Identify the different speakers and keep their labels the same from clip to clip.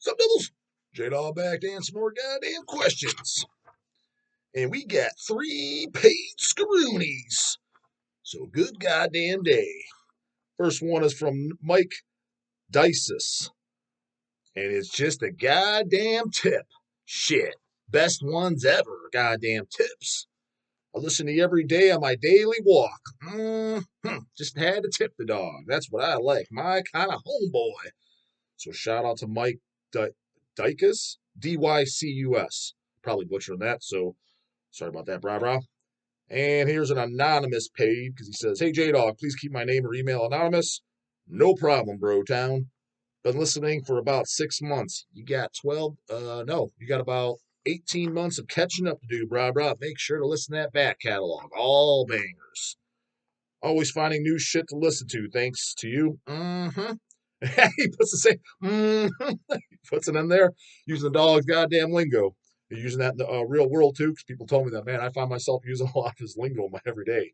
Speaker 1: Sup, Devils? J-Dog back to answer more goddamn questions. And we got 3 paid screonies. So good goddamn day. First one is from Mike Deicide. And it's just a goddamn tip. Shit. Best ones ever. Goddamn tips. I listen to you every day on my daily walk. Just had to tip the dog. That's what I like. My kind of homeboy. So shout out to Mike Dycus, Dycus. Probably butchering that, so sorry about that, brah. And here's an anonymous paid because he says, "Hey J-Dog, please keep my name or email anonymous." No problem, bro town. Been listening for about 6 months. You got you got about 18 months of catching up to do, brah. Make sure to listen to that back catalog. All bangers. Always finding new shit to listen to, thanks to you. He puts the same, he puts it in there, using the dog's goddamn lingo. You're using that in the real world, too, because people told me that, man, I find myself using a lot of his lingo in my everyday.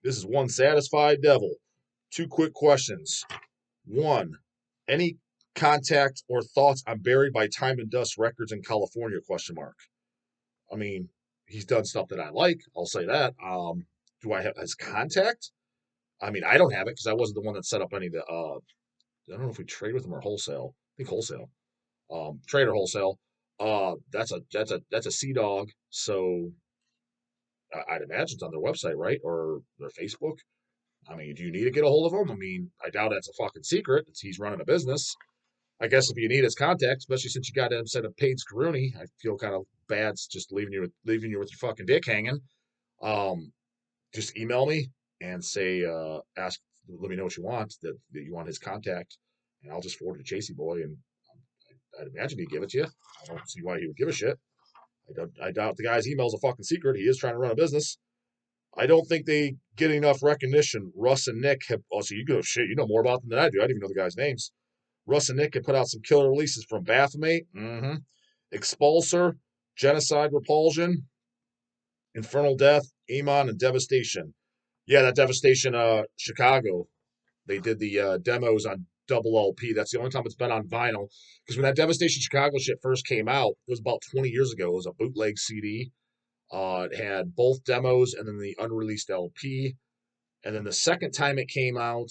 Speaker 1: This is one satisfied devil. 2 quick questions. 1, any contact or thoughts on Buried by Time and Dust Records in California, ? I mean, he's done stuff that I like, I'll say that. Do I have his contact? I mean, I don't have it because I wasn't the one that set up any of the. I don't know if we trade with him or wholesale. I think wholesale. Trade or wholesale. That's a Sea Dog. So I'd imagine it's on their website, right, or their Facebook. I mean, do you need to get a hold of him? I mean, I doubt that's a fucking secret. He's running a business. I guess if you need his contact, especially since you got him set a paid screwy, I feel kind of bad just leaving you with your fucking dick hanging. Just email me and say, let me know what you want, that you want his contact, and I'll just forward it to Chasey Boy, and I'd imagine he'd give it to you. I don't see why he would give a shit. I doubt the guy's email's a fucking secret. He is trying to run a business. I don't think they get enough recognition. Russ and Nick have, so you go, shit, you know more about them than I do. I didn't even know the guys' names. Russ and Nick have put out some killer releases from Baphomet, Expulsor, Genocide Repulsion, Infernal Death, Amon, and Devastation. Yeah, that Devastation, Chicago. They did the demos on double LP. That's the only time it's been on vinyl. Because when that Devastation Chicago shit first came out, it was about 20 years ago. It was a bootleg CD. It had both demos and then the unreleased LP. And then the second time it came out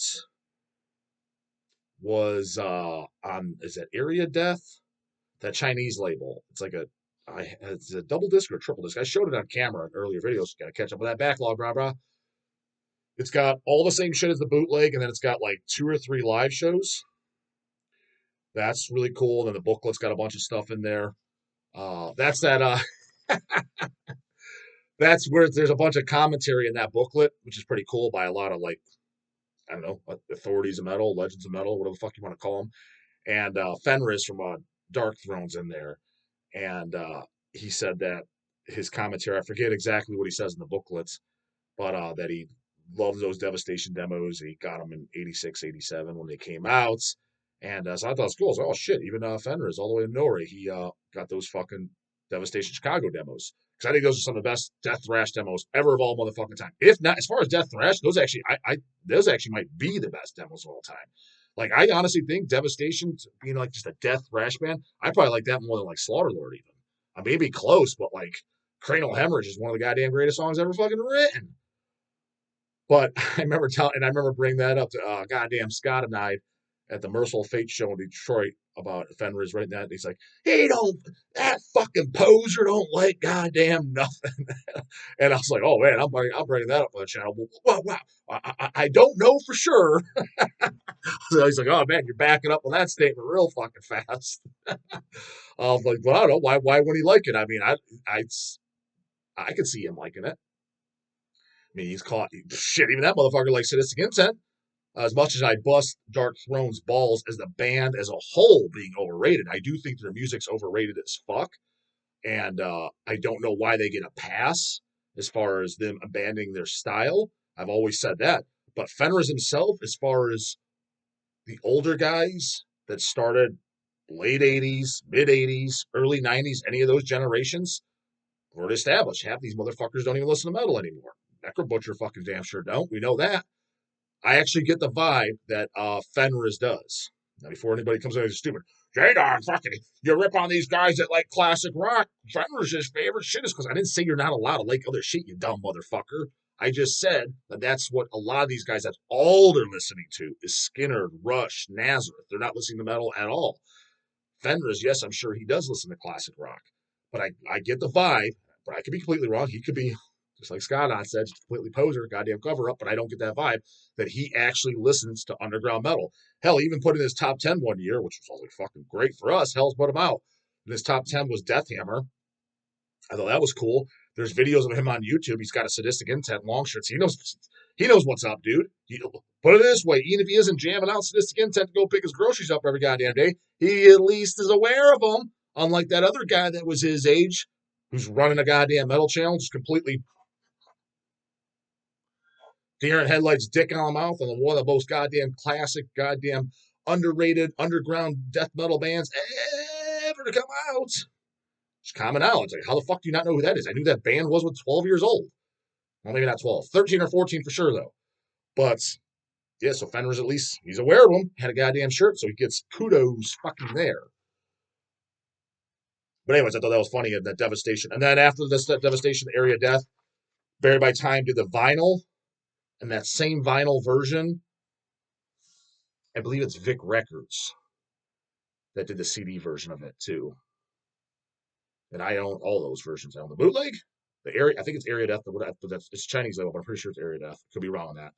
Speaker 1: was is that Area Death? That Chinese label. It's like it's a double disc or a triple disc. I showed it on camera in earlier videos. Got to catch up with that backlog, brah. It's got all the same shit as the bootleg, and then it's got like 2 or 3 live shows. That's really cool. And then the booklet's got a bunch of stuff in there. That's where there's a bunch of commentary in that booklet, which is pretty cool, by a lot of, like, I don't know, authorities of metal, legends of metal, whatever the fuck you want to call them. And Fenris from Dark Throne's in there. And he said that his commentary, I forget exactly what he says in the booklets, but that he loves those Devastation demos. He got them in 86, 87 when they came out. And so I thought it was cool. I was like, oh shit, even Fenris all the way to Nori, he got those fucking Devastation Chicago demos. Because I think those are some of the best death thrash demos ever of all motherfucking time. If not, as far as death thrash, those actually might be the best demos of all time. Like, I honestly think Devastation, being like just a death thrash band, I probably like that more than like Slaughterlord even. I may be close, but like Cranial Hemorrhage is one of the goddamn greatest songs ever fucking written. But I remember bringing that up to goddamn Scott and I at the Merciful Fate show in Detroit about Fenris right now. He's like, that fucking poser don't like goddamn nothing. And I was like, oh man, I'm bringing that up on the channel. Wow. I don't know for sure. So he's like, oh man, you're backing up on that statement real fucking fast. I was like, well, I don't know. Why wouldn't he like it? I mean, I could see him liking it. I mean, he's caught shit. Even that motherfucker likes Sadistic Intent. As much as I bust Dark Throne's balls as the band as a whole being overrated, I do think their music's overrated as fuck. And I don't know why they get a pass as far as them abandoning their style. I've always said that. But Fenris himself, as far as the older guys that started late 80s, mid 80s, early 90s, any of those generations, were established. Half these motherfuckers don't even listen to metal anymore. Necro Butcher fucking damn sure don't. We know that. I actually get the vibe that Fenris does. Now, before anybody comes in and is stupid, J-Dog, fucking, you rip on these guys that like classic rock. Fender's his favorite shit is because I didn't say you're not allowed to like other shit, you dumb motherfucker. I just said that that's what a lot of these guys, that's all they're listening to is Skinner, Rush, Nazareth. They're not listening to metal at all. Fender's, yes, I'm sure he does listen to classic rock, but I get the vibe, but I could be completely wrong. He could be, just like Scott on said, just completely poser, goddamn cover up, but I don't get that vibe that he actually listens to underground metal. Hell, he even put in his top 10 one year, which was always fucking great for us. Hell's put him out. And his top 10 was Death Hammer. I thought that was cool. There's videos of him on YouTube. He's got a sadistic intent, long shirts. He knows what's up, dude. Put it this way, even if he isn't jamming out sadistic intent to go pick his groceries up every goddamn day, he at least is aware of them. Unlike that other guy that was his age, who's running a goddamn metal channel, just completely deer in headlights, dick in the mouth, and one of the most goddamn classic, goddamn underrated underground death metal bands ever to come out. It's common knowledge. Like, how the fuck do you not know who that is? I knew that band was when 12 years old. Well, maybe not 12. 13 or 14 for sure, though. But, yeah, so Fender's at least, he's aware of him. Had a goddamn shirt, so he gets kudos fucking there. But anyways, I thought that was funny, that Devastation. And then after this Devastation, the Area of Death, Buried by Time did the vinyl. And that same vinyl version, I believe it's Vic Records that did the CD version of it, too. And I own all those versions. I own the bootleg, the area. I think it's Area Death, but it's Chinese label. But I'm pretty sure it's Area Death. Could be wrong on that.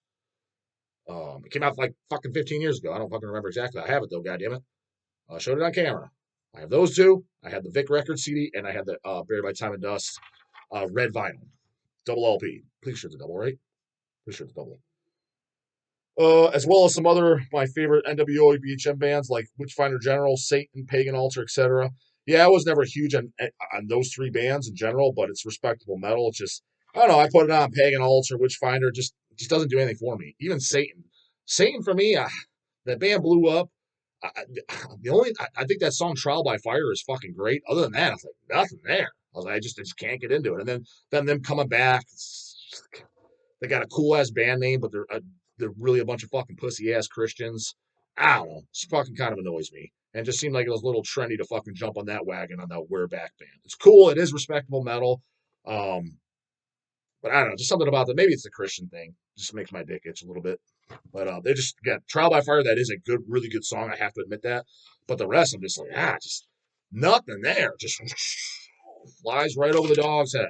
Speaker 1: It came out like fucking 15 years ago. I don't fucking remember exactly. I have it though. God damn it! I showed it on camera. I have those two. I had the Vic Records CD, and I had the Buried by Time and Dust red vinyl, double LP. Pretty sure it's a double, right? Pretty sure it's a double. As well as some other my favorite NWO BHM bands like Witchfinder General, Satan, Pagan Altar, etc. Yeah, I was never huge on those three bands in general, but it's respectable metal. It's just I don't know. I put it on Pagan Altar, Witchfinder, just doesn't do anything for me. Even Satan for me, that band blew up. I think that song "Trial by Fire" is fucking great. Other than that, I was like nothing there. I was like, I just can't get into it. And then them coming back, they got a cool ass band name, but they're really a bunch of fucking pussy ass Christians. I don't know. It's fucking kind of annoys me. And it just seemed like it was a little trendy to fucking jump on that wagon on that We're Back band. It's cool. It is respectable metal. But I don't know. Just something about that. Maybe it's the Christian thing. Just makes my dick itch a little bit. But they just got Trial by Fire. That is a good, really good song. I have to admit that. But the rest, I'm just like, just nothing there. Just flies right over the dog's head.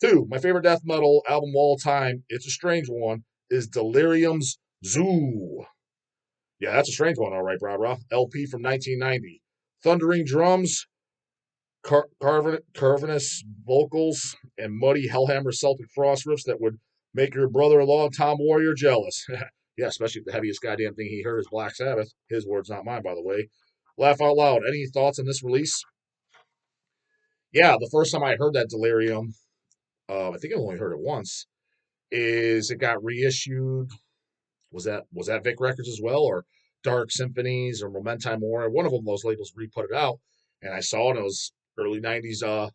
Speaker 1: 2, my favorite death metal album of all time, it's a strange one, is Delirium's Zoo. Yeah, that's a strange one, all right, brah. LP from 1990. Thundering drums, cavernous vocals, and muddy Hellhammer Celtic frost riffs that would make your brother-in-law Tom Warrior jealous. Yeah, especially if the heaviest goddamn thing he heard is Black Sabbath. His words, not mine, by the way. Laugh out loud. Any thoughts on this release? Yeah, the first time I heard that Delirium, I think I only heard it once, is it got reissued. Was that Vic Records as well, or Dark Symphonies or Momenti Mori? One of them, those labels re-put it out, and I saw it. It was early '90s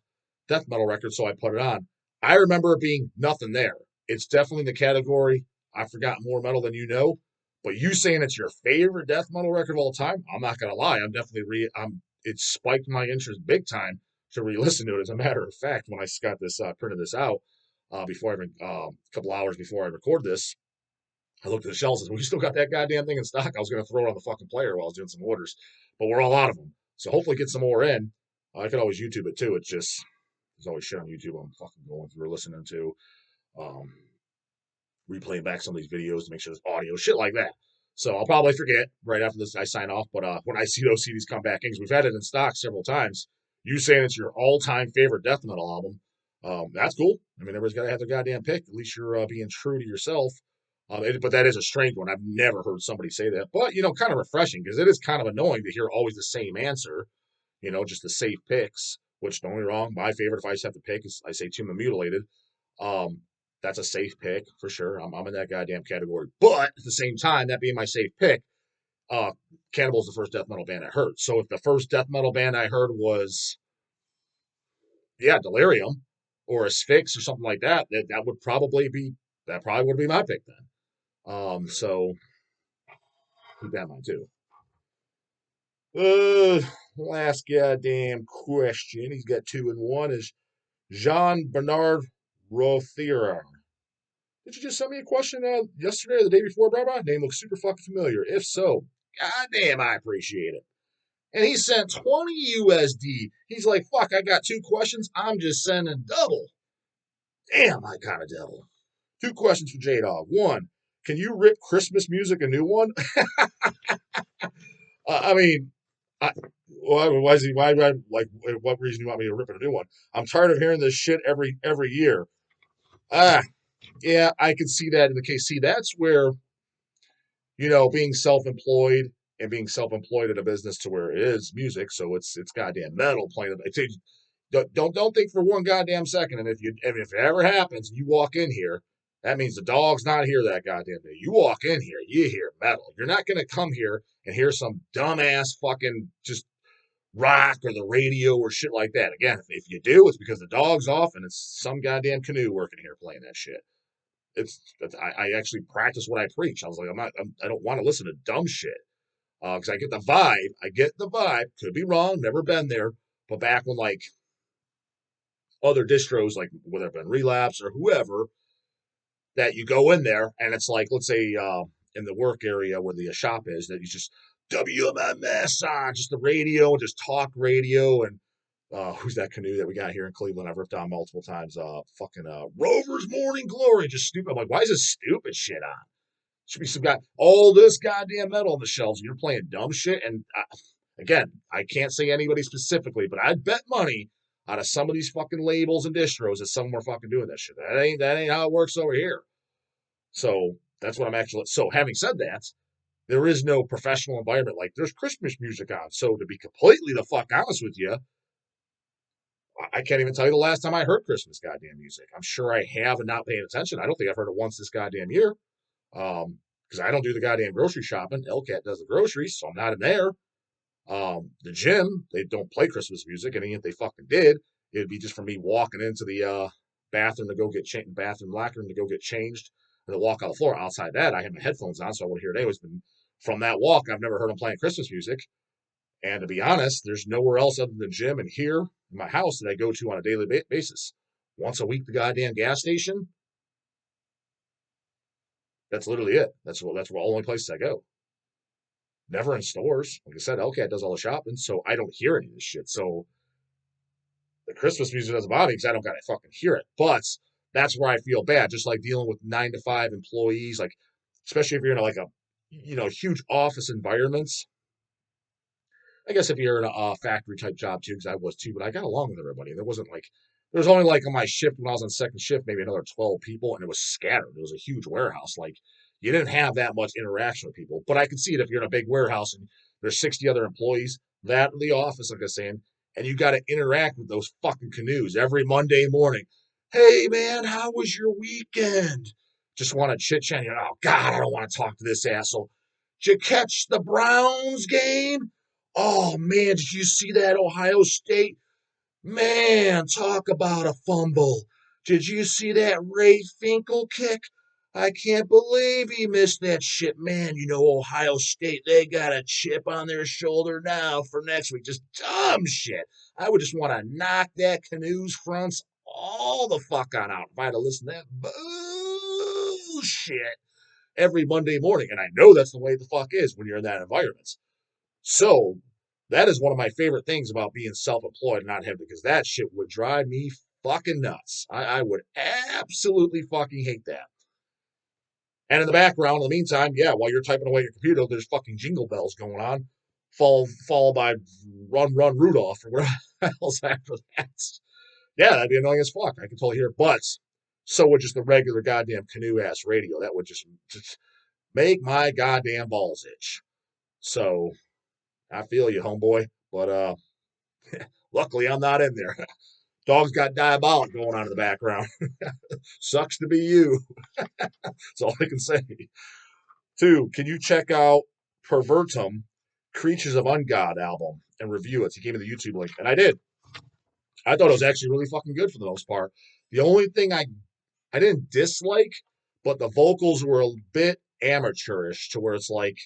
Speaker 1: death metal record, so I put it on. I remember it being nothing there. It's definitely in the category I've forgotten more metal than you know. But you saying it's your favorite death metal record of all time, I'm not gonna lie. I'm definitely it spiked my interest big time to re-listen to it. As a matter of fact, when I got this printed this out before a couple hours before I record this, I looked at the shelves and said, we still got that goddamn thing in stock. I was going to throw it on the fucking player while I was doing some orders, but we're all out of them. So hopefully get some more in. I could always YouTube it too. It's just, there's always shit on YouTube I'm fucking going through, listening to, um, replaying back some of these videos to make sure there's audio, shit like that. So I'll probably forget right after this I sign off. But when I see those CDs come back in, because we've had it in stock several times, you saying it's your all-time favorite death metal album, that's cool. I mean, everybody's got to have their goddamn pick. At least you're being true to yourself. But that is a strange one. I've never heard somebody say that. But, kind of refreshing because it is kind of annoying to hear always the same answer, just the safe picks, which don't get me wrong. My favorite, if I just have to pick, is I say Tomb of Mutilated. That's a safe pick for sure. I'm in that goddamn category. But at the same time, that being my safe pick, Cannibal's the first death metal band I heard. So if the first death metal band I heard was, Delirium or Asphyx or something like that, that probably would be my pick then. So keep that in mind too. Last goddamn question. He's got 2 and 1. Is Jean Bernard Rothier. Did you just send me a question yesterday or the day before, Brahma? Name looks super fucking familiar. If so, goddamn, I appreciate it. And he sent 20 USD. He's like, fuck, I got 2 questions. I'm just sending double. Damn, I got a devil. 2 questions for J-Dog. 1, can you rip Christmas music a new one? I mean, why is he? Why? Like, what reason do you want me to rip it a new one? I'm tired of hearing this shit every year. Yeah, I can see that in the case. See, that's where being self-employed and being self-employed in a business to where it is music, so it's goddamn metal playing. Don't think for one goddamn second. And if it ever happens, and you walk in here, that means the dog's not here that goddamn day. You walk in here, you hear metal. You're not gonna come here and hear some dumbass fucking just rock or the radio or shit like that. Again, if you do, it's because the dog's off and it's some goddamn canoe working here playing that shit. I actually practice what I preach. I was like, I don't want to listen to dumb shit because I get the vibe. Could be wrong. Never been there. But back when like other distros, like whether it been Relapse or whoever, that you go in there and it's like, let's say in the work area where the shop is, that you just WMMS on just the radio, just talk radio, and who's that canoe that we got here in Cleveland? I've ripped on multiple times. Fucking Rover's Morning Glory, just stupid. I'm like, why is this stupid shit on? Should be some guy, all this goddamn metal on the shelves, and you're playing dumb shit. And again, I can't say anybody specifically, but I'd bet money out of some of these fucking labels and distros that some of them are fucking doing that shit. That ain't how it works over here. So that's what I'm actually. So having said that, there is no professional environment like there's Christmas music on. So to be completely the fuck honest with you, I can't even tell you the last time I heard Christmas goddamn music. I'm sure I have and not paying attention. I don't think I've heard it once this goddamn year. Because I don't do the goddamn grocery shopping. Elcat does the groceries, so I'm not in there. The gym, they don't play Christmas music, and if they fucking did, it'd be just for me walking into the bathroom to go get changed, bathroom locker room to go get changed, and then walk on the floor. Outside that, I have my headphones on, so I want to hear it anyways. But from that walk, I've never heard them playing Christmas music. And to be honest, there's nowhere else other than the gym and here in my house that I go to on a daily basis. Once a week, the goddamn gas station. That's literally it. That's the only places I go. Never in stores. Like I said, Elcat does all the shopping, so I don't hear any of this shit. So the Christmas music doesn't bother me because I don't gotta fucking hear it. But that's where I feel bad. Just like dealing with 9 to 5 employees, like especially if you're in like a huge office environments. I guess if you're in a factory type job too, because I was too, but I got along with everybody. There was only like on my shift when I was on second shift, maybe another 12 people, and it was scattered. It was a huge warehouse. Like you didn't have that much interaction with people. But I could see it if you're in a big warehouse and there's 60 other employees, that in the office, like I was saying, and you got to interact with those fucking canoes every Monday morning. Hey man, how was your weekend? Just want to chit chat. Oh God, I don't want to talk to this asshole. Did you catch the Browns game? Oh man, did you see that Ohio State? Man, talk about a fumble. Did you see that Ray Finkel kick? I can't believe he missed that shit. Man, Ohio State, they got a chip on their shoulder now for next week. Just dumb shit. I would just want to knock that canoe's fronts all the fuck on out if I had to listen to that bullshit every Monday morning. And I know that's the way the fuck is when you're in that environment. So that is one of my favorite things about being self-employed and not having, because that shit would drive me fucking nuts. I would absolutely fucking hate that. And in the background, in the meantime, yeah, while you're typing away your computer, there's fucking jingle bells going on, followed by Run Run Rudolph or whatever else after that. Yeah, that'd be annoying as fuck. I can totally hear it. But so would just the regular goddamn canoe ass radio. That would just make my goddamn balls itch. So I feel you, homeboy. But luckily I'm not in there. Dog's got diabolic going on in the background. Sucks to be you. That's all I can say. 2, can you check out Pervertum, Creatures of Ungod album and review it? He gave me the YouTube link, and I did. I thought it was actually really fucking good for the most part. The only thing I didn't dislike, but the vocals were a bit amateurish to where it's like,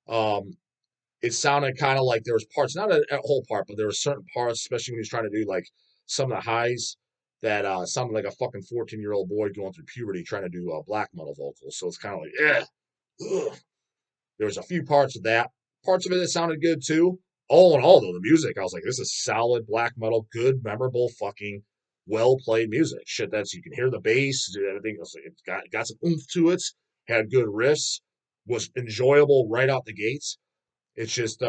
Speaker 1: It sounded kind of like there was parts, not a whole part, but there were certain parts, especially when he was trying to do like some of the highs that sounded like a fucking 14-year-old boy going through puberty trying to do black metal vocals. So it's kind of like, yeah. Ugh. There was a few parts of that. Parts of it that sounded good too. All in all, though, the music, I was like, this is solid black metal, good, memorable, fucking well played music. Shit, that's you can hear the bass, everything. It's got some oomph to it. Had good riffs. Was enjoyable right out the gates. It's just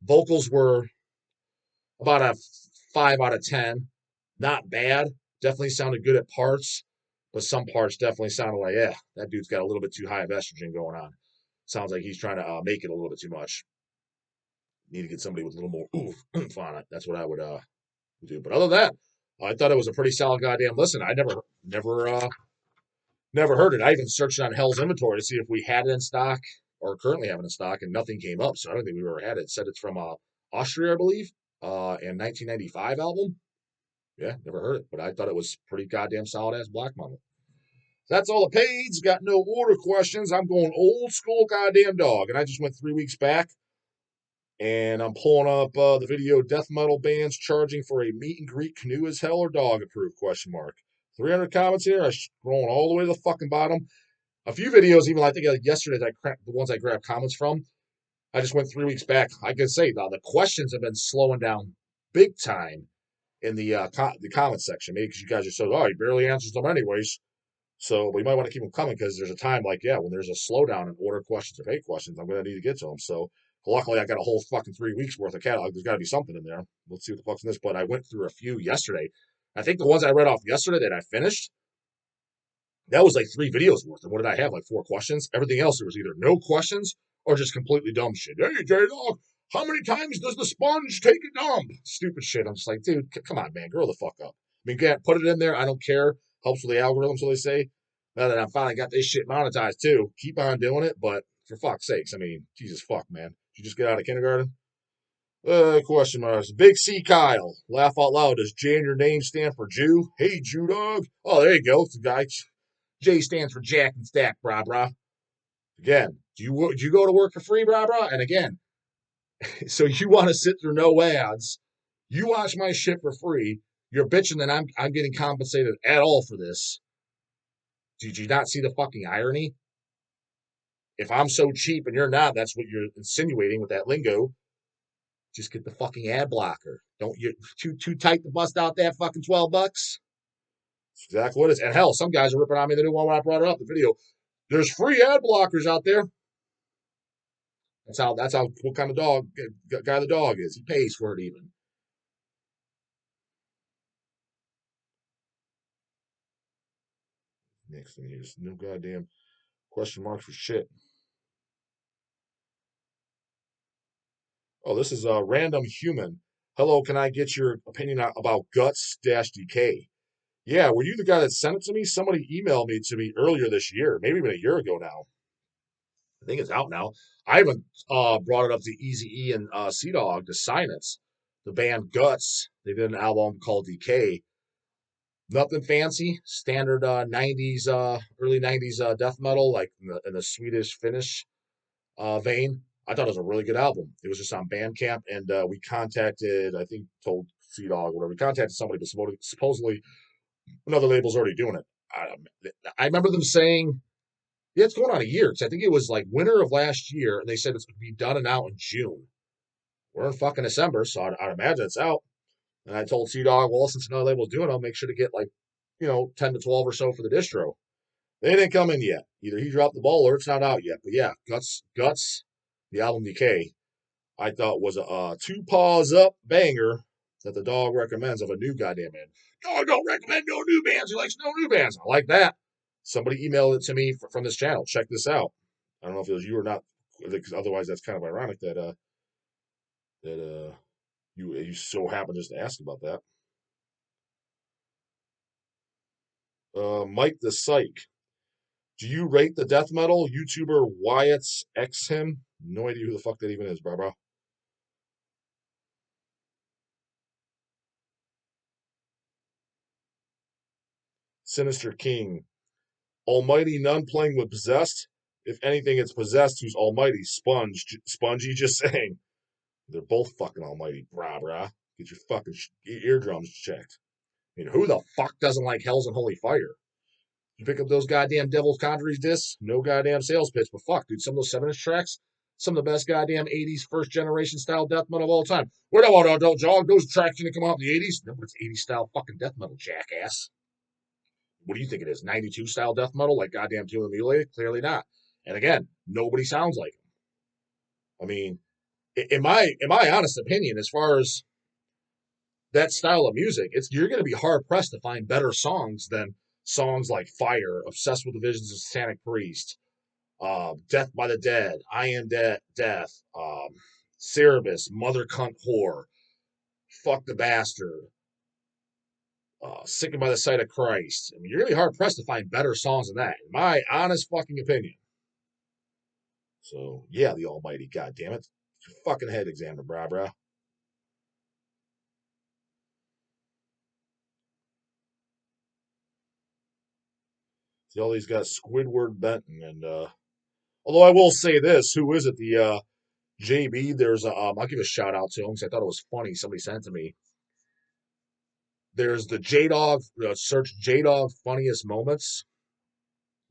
Speaker 1: vocals were about a 5 out of 10. Not bad. Definitely sounded good at parts, but some parts definitely sounded like, yeah, that dude's got a little bit too high of estrogen going on. Sounds like he's trying to make it a little bit too much. Need to get somebody with a little more oomph on it. That's what I would do. But other than that, I thought it was a pretty solid goddamn listen. I never heard it. I even searched on Hell's inventory to see if we had it in stock or currently have it in stock, and nothing came up. So I don't think we've ever had it. It said it's from Austria, I believe, and 1995 album. Yeah, never heard it, but I thought it was pretty goddamn solid ass black metal. That's all the page. Got no order questions. I'm going old school goddamn dog, and I just went 3 weeks back, and I'm pulling up the video. Death metal bands charging for a meet and greet. Canoe as hell or dog approved? Question mark. 300 comments here. I'm scrolling all the way to the fucking bottom. A few videos, even I think yesterday, the ones I grabbed comments from. I just went 3 weeks back. I can say now the questions have been slowing down big time in the comment section. Maybe because you guys are so he barely answers them anyways. So we might want to keep them coming because there's a time like when there's a slowdown in order questions or hate questions, I'm going to need to get to them. So luckily I got a whole fucking 3 weeks worth of catalog. There's got to be something in there. Let's see what the fuck's in this. But I went through a few yesterday. I think the ones I read off yesterday that I finished, that was like 3 videos worth. And what did I have? Like 4 questions. Everything else, there was either no questions or just completely dumb shit. Hey, J-Dog, how many times does the sponge take a dump? Stupid shit. I'm just like, dude, come on, man. Grow the fuck up. I mean, put it in there. I don't care. Helps with the algorithm, so they say. Now that I finally got this shit monetized too, keep on doing it. But for fuck's sakes, I mean, Jesus fuck, man. Did you just get out of kindergarten? Question marks. Big C Kyle. Laugh out loud. Does J in your name stand for Jew? Hey, Jew dog. Oh, there you go. The guy. J stands for Jack and Stack, brah brah. Again, do you go to work for free, brah brah? And again, so you want to sit through no ads? You watch my shit for free. You're bitching that I'm getting compensated at all for this. Did you not see the fucking irony? If I'm so cheap and you're not, that's what you're insinuating with that lingo. Just get the fucking ad blocker. Don't you too tight to bust out that fucking $12? That's exactly what it is. And hell, some guys are ripping on me. They didn't want when I brought it up the video. There's free ad blockers out there. That's how what kind of guy the dog is. He pays for it even. Next thing is no goddamn question marks for shit. Oh, this is a random human. Hello, can I get your opinion about guts-decay? Yeah, were you the guy that sent it to me? Somebody emailed me to me earlier this year, maybe even a year ago now. I think it's out now. I even brought it up to Easy E and Sea Dog to sign it. The band Guts, they did an album called Decay. Nothing fancy, standard 90s, early 90s death metal, like in the Swedish Finnish vein. I thought it was a really good album. It was just on Bandcamp, and we contacted, I think, told Sea Dog, whatever. We contacted somebody, but supposedly another label's already doing it. I remember them saying, yeah, it's going on a year, because I think it was like winter of last year, and they said it's going to be done and out in June. We're in fucking December, so I'd imagine it's out. And I told Sea Dog, well, since another label's doing it, I'll make sure to get like, 10 to 12 or so for the distro. They didn't come in yet. Either he dropped the ball or it's not out yet. But yeah, Guts, the album Decay, I thought was a two paws up banger that the dog recommends of a new goddamn band. Dog don't recommend no new bands. He likes no new bands. I like that. Somebody emailed it to me from this channel. Check this out. I don't know if it was you or not, because otherwise that's kind of ironic that you so happen just to ask about that. Mike the Psych. Do you rate the death metal YouTuber Wyatt's X him? No idea who the fuck that even is, Barbara. Sinister King. Almighty Nun playing with Possessed. If anything, it's Possessed who's almighty. Spongy just saying. They're both fucking almighty. Brah, brah. Get your fucking eardrums checked. I mean, who the fuck doesn't like Hell's and Holy Fire? You pick up those goddamn Devil's Conjuries discs, no goddamn sales pitch, but fuck, dude, some of those 7-inch tracks, some of the best goddamn 80s first generation style death metal of all time. We're not about adult jog. Those tracks didn't come out in the 80s. No, but it's 80s style fucking death metal, jackass. What do you think it is? 92 style death metal like goddamn Tune and Mutilated? Clearly not. And again, nobody sounds like them. I mean, in my honest opinion, as far as that style of music, you're going to be hard pressed to find better songs than songs like Fire, Obsessed with the Visions of Satanic Priest, Death by the Dead, I Am Death, Cerebus, Mother Cunt Whore, Fuck the Bastard, Sickened by the Sight of Christ. I mean, you're going to be hard pressed to find better songs than that, in my honest fucking opinion. So, yeah, the Almighty, goddammit. Your fucking head examiner, brah. See, all these got Squidward Benton, and although I will say this, who is it? The JB. There's I'll give a shout out to him because I thought it was funny. Somebody sent it to me. There's the J Dog. Search J Dog funniest moments.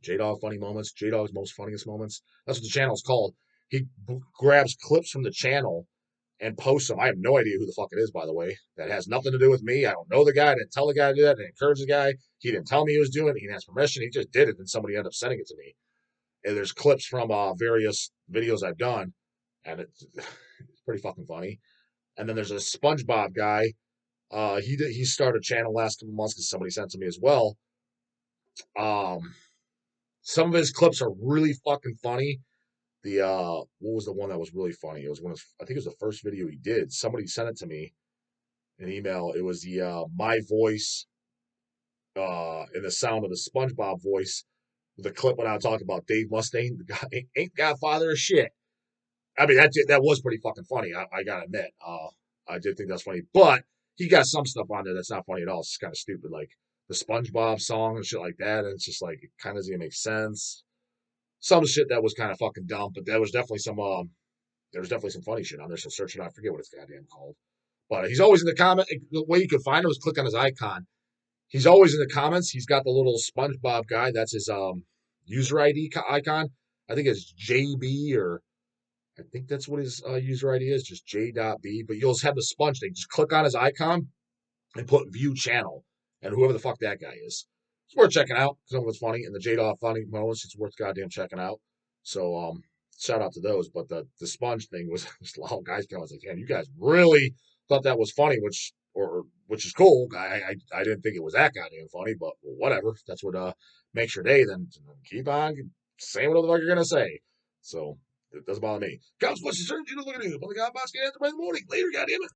Speaker 1: J Dog funny moments. J Dog's most funniest moments. That's what the channel's called. He grabs clips from the channel and posts them. I have no idea who the fuck it is, by the way. That has nothing to do with me. I don't know the guy. I didn't tell the guy to do that. I didn't encourage the guy. He didn't tell me he was doing it. He didn't ask permission. He just did it, and somebody ended up sending it to me. And there's clips from various videos I've done, and it's pretty fucking funny. And then there's a SpongeBob guy. He started a channel last couple months because somebody sent it to me as well. Some of his clips are really fucking funny. The what was the one that was really funny? It was I think it was the first video he did. Somebody sent it to me an email. It was the my voice and the sound of the SpongeBob voice. The clip when I was talking about Dave Mustaine, the guy ain't Godfather of shit. I mean that was pretty fucking funny. I gotta admit, I did think that's funny, but he got some stuff on there that's not funny at all. It's just kind of stupid, like the SpongeBob song and shit like that. And it's just like it kind of doesn't make sense. Some shit that was kind of fucking dumb, but there was definitely some funny shit on there. So search it out. I forget what it's goddamn called. But he's always in the comment. The way you could find him is click on his icon. He's always in the comments. He's got the little SpongeBob guy. That's his user ID icon. I think it's JB, or I think that's what his user ID is, just J.B. But you'll have the sponge thing. Just click on his icon and put view channel, and whoever the fuck that guy is. It's worth checking out. Some of it's funny, and the J-Dog funny moments, it's worth goddamn checking out. So shout out to those. But the sponge thing was just a lot of guys. I was like, damn, you guys really thought that was funny, which is cool. I didn't think it was that goddamn funny, but well, whatever. That's what makes your day. Then keep on saying whatever the fuck you're gonna say. So it doesn't bother me. Consequences turn you to look at you. But the God boss get after by the morning. Later, goddamn it.